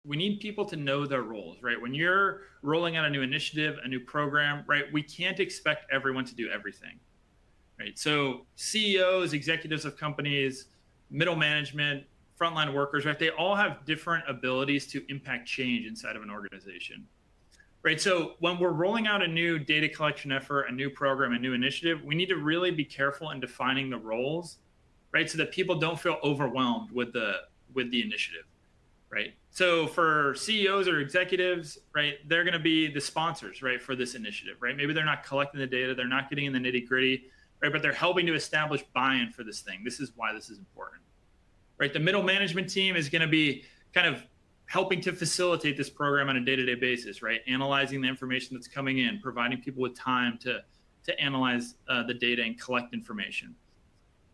we need people to know their roles, right? When you're rolling out a new initiative, a new program, right? We can't expect everyone to do everything, right? So CEOs, executives of companies, middle management, frontline workers, right? They all have different abilities to impact change inside of an organization, right? So when we're rolling out a new data collection effort, a new program, a new initiative, we need to really be careful in defining the roles, right? So that people don't feel overwhelmed with the initiative, right? So for CEOs or executives, right, they're going to be the sponsors, right, for this initiative, right? Maybe they're not collecting the data, they're not getting in the nitty gritty, right, but they're helping to establish buy-in for this thing. This is why this is important, right? The middle management team is going to be kind of helping to facilitate this program on a day-to-day basis, right? Analyzing the information that's coming in, providing people with time to analyze the data and collect information,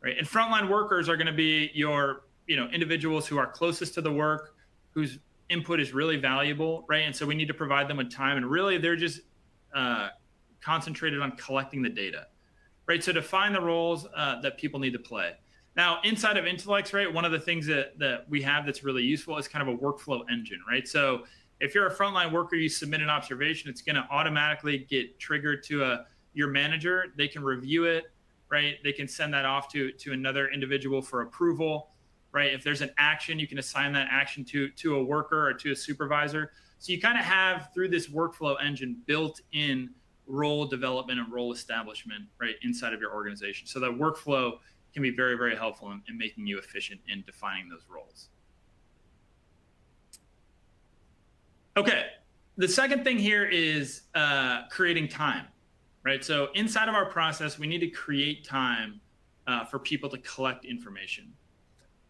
right? And frontline workers are going to be your individuals who are closest to the work, whose input is really valuable, right? And so we need to provide them with time, and really they're just concentrated on collecting the data, right? So define the roles that people need to play. Now, inside of Intelex, right, one of the things that we have that's really useful is kind of a workflow engine, right? So if you're a frontline worker, you submit an observation, it's going to automatically get triggered to your manager. They can review it, right? They can send that off to another individual for approval, right? If there's an action, you can assign that action to a worker or to a supervisor. So you kind of have, through this workflow engine, built-in role development and role establishment, right, inside of your organization. So that workflow can be very, very helpful in making you efficient in defining those roles. Okay, the second thing here is creating time, right? So inside of our process, we need to create time for people to collect information,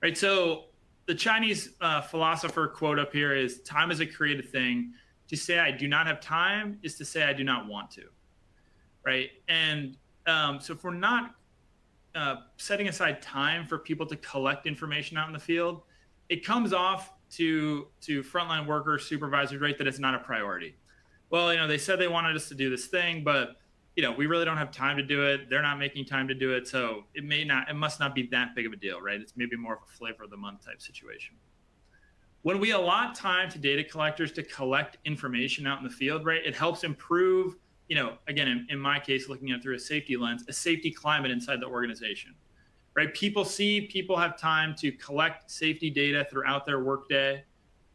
right? So the Chinese philosopher quote up here is, time is a creative thing. To say I do not have time is to say I do not want to, right? And so if we're not setting aside time for people to collect information out in the field, it comes off to frontline workers, supervisors, right, that it's not a priority. Well, they said they wanted us to do this thing, but we really don't have time to do it. They're not making time to do it, so it must not be that big of a deal, right? It's maybe more of a flavor of the month type situation. When we allot time to data collectors to collect information out in the field, right, it helps improve, again, in my case, looking at it through a safety lens, a safety climate inside the organization, right? People have time to collect safety data throughout their workday,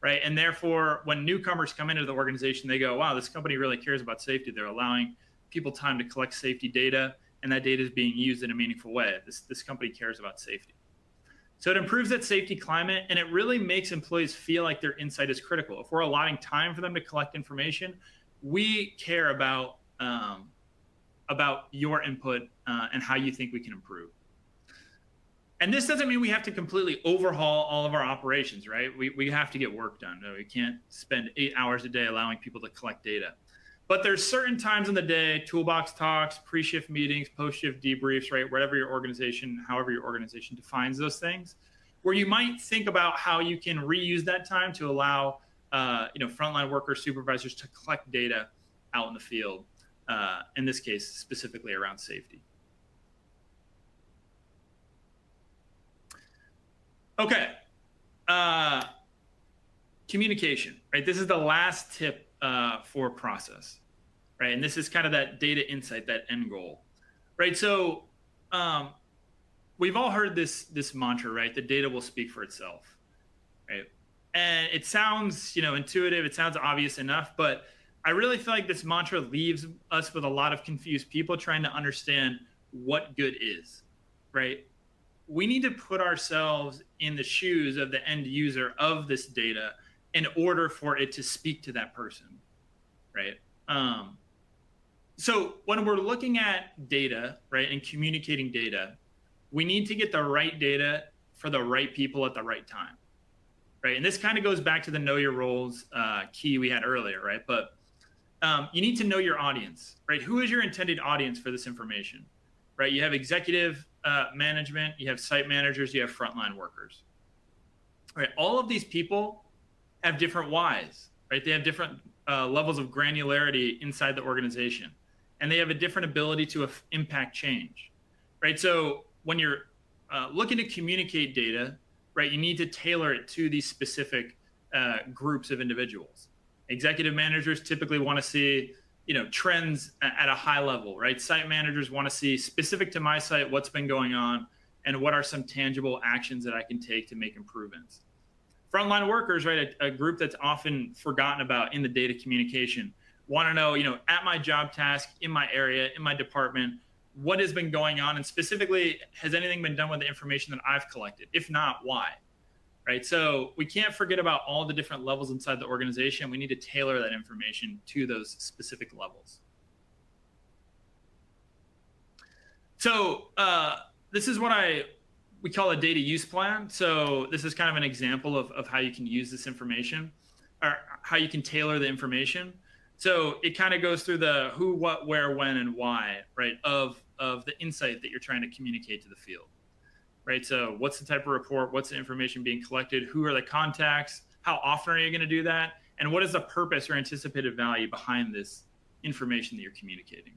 right? And therefore, when newcomers come into the organization, they go, wow, this company really cares about safety. They're allowing people time to collect safety data, and that data is being used in a meaningful way. This company cares about safety. So it improves that safety climate, and it really makes employees feel like their insight is critical. If we're allotting time for them to collect information, we care about your input and how you think we can improve. And this doesn't mean we have to completely overhaul all of our operations, right? We have to get work done. We can't spend 8 hours a day allowing people to collect data. But there's certain times in the day, toolbox talks, pre-shift meetings, post-shift debriefs, right? However your organization defines those things, where you might think about how you can reuse that time to allow frontline workers, supervisors to collect data out in the field. In this case, specifically around safety. Okay, communication, right? This is the last tip for process, right? And this is kind of that data insight, that end goal, right? So we've all heard this mantra, right? The data will speak for itself, right? And it sounds, intuitive. It sounds obvious enough, but I really feel like this mantra leaves us with a lot of confused people trying to understand what good is, right? We need to put ourselves in the shoes of the end user of this data in order for it to speak to that person, right? So when we're looking at data, right, and communicating data, we need to get the right data for the right people at the right time, right? And this kind of goes back to the know your roles key we had earlier, right? But you need to know your audience, right? Who is your intended audience for this information, right? You have executive management, you have site managers, you have frontline workers, right? All of these people have different whys, right? They have different levels of granularity inside the organization, and they have a different ability to impact change, right? So when you're looking to communicate data, right, you need to tailor it to these specific groups of individuals. Executive managers typically want to see, trends at a high level, right? Site managers want to see specific to my site, what's been going on and what are some tangible actions that I can take to make improvements. Frontline workers, right? A group that's often forgotten about in the data communication, want to know, at my job task, in my area, in my department, what has been going on? And specifically, has anything been done with the information that I've collected? If not, why? Right? So we can't forget about all the different levels inside the organization. We need to tailor that information to those specific levels. So this is what we call a data use plan. So this is kind of an example of how you can use this information, or how you can tailor the information. So it kind of goes through the who, what, where, when, and why, right, of the insight that you're trying to communicate to the field. Right. So what's the type of report? What's the information being collected? Who are the contacts? How often are you going to do that? And what is the purpose or anticipated value behind this information that you're communicating?